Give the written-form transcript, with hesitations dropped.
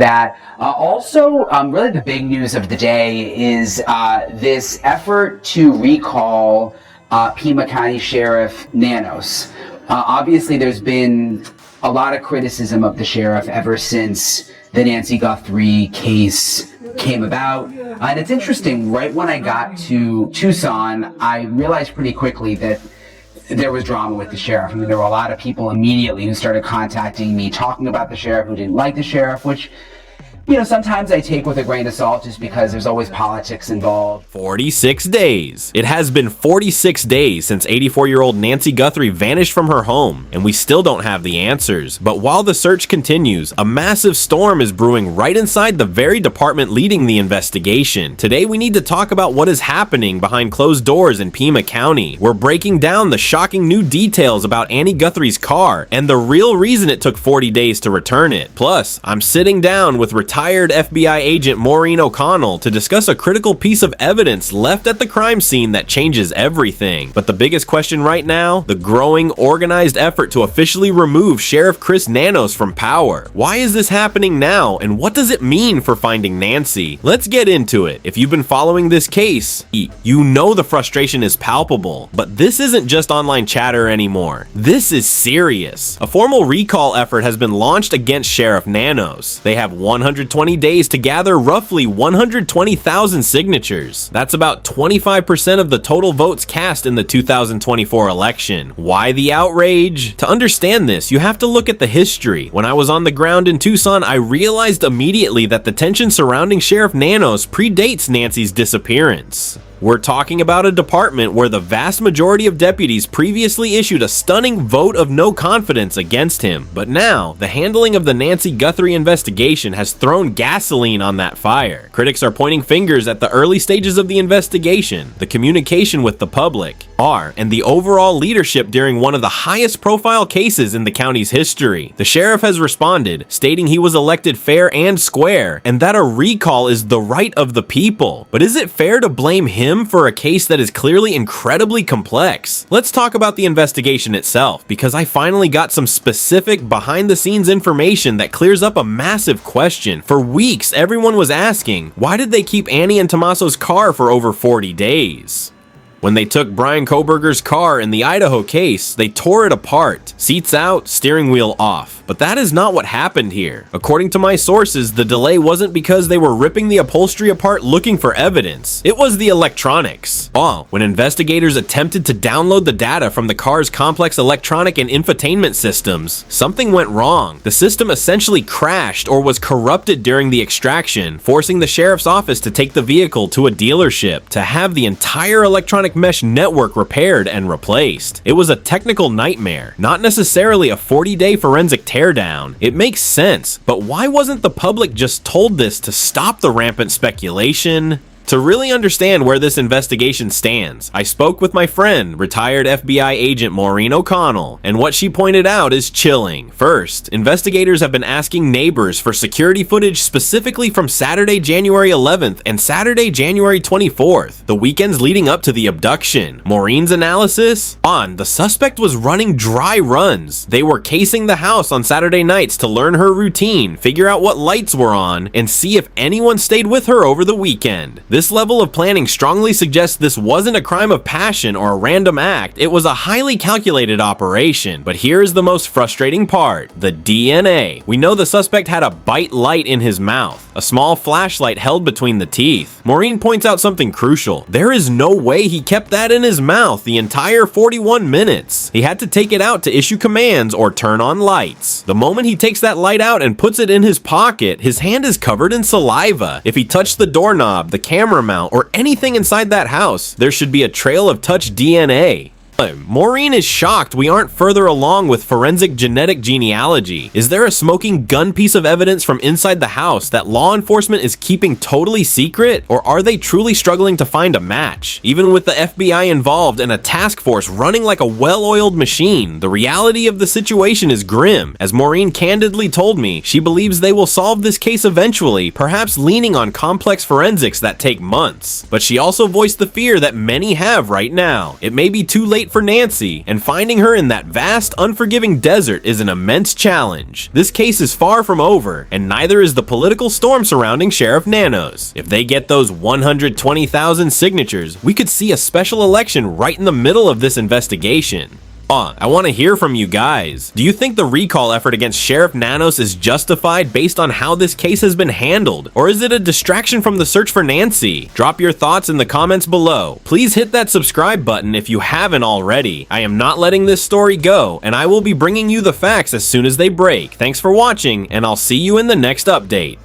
that. Also, really the big news of the day is this effort to recall Pima County Sheriff Nanos. Obviously, there's been a lot of criticism of the sheriff ever since the Nancy Guthrie case came about. And it's interesting, right when I got to Tucson, I realized pretty quickly that there was drama with the sheriff. I mean, there were a lot of people immediately who started contacting me, talking about the sheriff, who didn't like the sheriff, which, you know, sometimes I take with a grain of salt just because there's always politics involved. 46 days. It has been 46 days since 84-year-old Nancy Guthrie vanished from her home, and we still don't have the answers. But while the search continues, a massive storm is brewing right inside the very department leading the investigation. Today, we need to talk about what is happening behind closed doors in Pima County. We're breaking down the shocking new details about Annie Guthrie's car and the real reason it took 40 days to return it. Plus, I'm sitting down with retired FBI agent Maureen O'Connell to discuss a critical piece of evidence left at the crime scene that changes everything. But the biggest question right now, the growing, organized effort to officially remove Sheriff Chris Nanos from power. Why is this happening now, and what does it mean for finding Nancy? Let's get into it. If you've been following this case, you know the frustration is palpable, but this isn't just online chatter anymore. This is serious. A formal recall effort has been launched against Sheriff Nanos. They have 120 days to gather roughly 120,000 signatures. That's about 25% of the total votes cast in the 2024 election. Why the outrage? To understand this, you have to look at the history. When I was on the ground in Tucson, I realized immediately that the tension surrounding Sheriff Nanos predates Nancy's disappearance. We're talking about a department where the vast majority of deputies previously issued a stunning vote of no confidence against him. But now, the handling of the Nancy Guthrie investigation has thrown gasoline on that fire. Critics are pointing fingers at the early stages of the investigation, the communication with the public, and the overall leadership during one of the highest profile cases in the county's history. The sheriff has responded, stating he was elected fair and square, and that a recall is the right of the people. But is it fair to blame him for a case that is clearly incredibly complex? Let's talk about the investigation itself, because I finally got some specific behind-the-scenes information that clears up a massive question. For weeks, everyone was asking, why did they keep Annie and Tommaso's car for over 40 days? When they took Brian Koberger's car in the Idaho case, they tore it apart, seats out, steering wheel off. But that is not what happened here. According to my sources, the delay wasn't because they were ripping the upholstery apart looking for evidence. It was the electronics. When investigators attempted to download the data from the car's complex electronic and infotainment systems, something went wrong. The system essentially crashed or was corrupted during the extraction, forcing the sheriff's office to take the vehicle to a dealership to have the entire electronic mesh network repaired and replaced. It was a technical nightmare, not necessarily a 40-day forensic teardown. It makes sense, but why wasn't the public just told this to stop the rampant speculation? To really understand where this investigation stands, I spoke with my friend, retired FBI agent Maureen O'Connell, and what she pointed out is chilling. First, investigators have been asking neighbors for security footage specifically from Saturday, January 11th and Saturday, January 24th, the weekends leading up to the abduction. Maureen's analysis? The suspect was running dry runs. They were casing the house on Saturday nights to learn her routine, figure out what lights were on, and see if anyone stayed with her over the weekend. This level of planning strongly suggests this wasn't a crime of passion or a random act. It was a highly calculated operation. But here's the most frustrating part: the DNA. We know the suspect had a bite light in his mouth, a small flashlight held between the teeth. Maureen points out something crucial. There is no way he kept that in his mouth the entire 41 minutes. He had to take it out to issue commands or turn on lights. The moment he takes that light out and puts it in his pocket, his hand is covered in saliva. If he touched the doorknob, the camera mount, or anything inside that house, there should be a trail of touch DNA. Maureen is shocked we aren't further along with forensic genetic genealogy. Is there a smoking gun piece of evidence from inside the house that law enforcement is keeping totally secret? Or are they truly struggling to find a match? Even with the FBI involved and a task force running like a well-oiled machine, the reality of the situation is grim. As Maureen candidly told me, she believes they will solve this case eventually, perhaps leaning on complex forensics that take months. But she also voiced the fear that many have right now. It may be too late fight for Nancy, and finding her in that vast, unforgiving desert is an immense challenge. This case is far from over, and neither is the political storm surrounding Sheriff Nanos. If they get those 120,000 signatures, we could see a special election right in the middle of this investigation. I want to hear from you guys. Do you think the recall effort against Sheriff Nanos is justified based on how this case has been handled? Or is it a distraction from the search for Nancy? Drop your thoughts in the comments below. Please hit that subscribe button if you haven't already. I am not letting this story go, and I will be bringing you the facts as soon as they break. Thanks for watching, and I'll see you in the next update.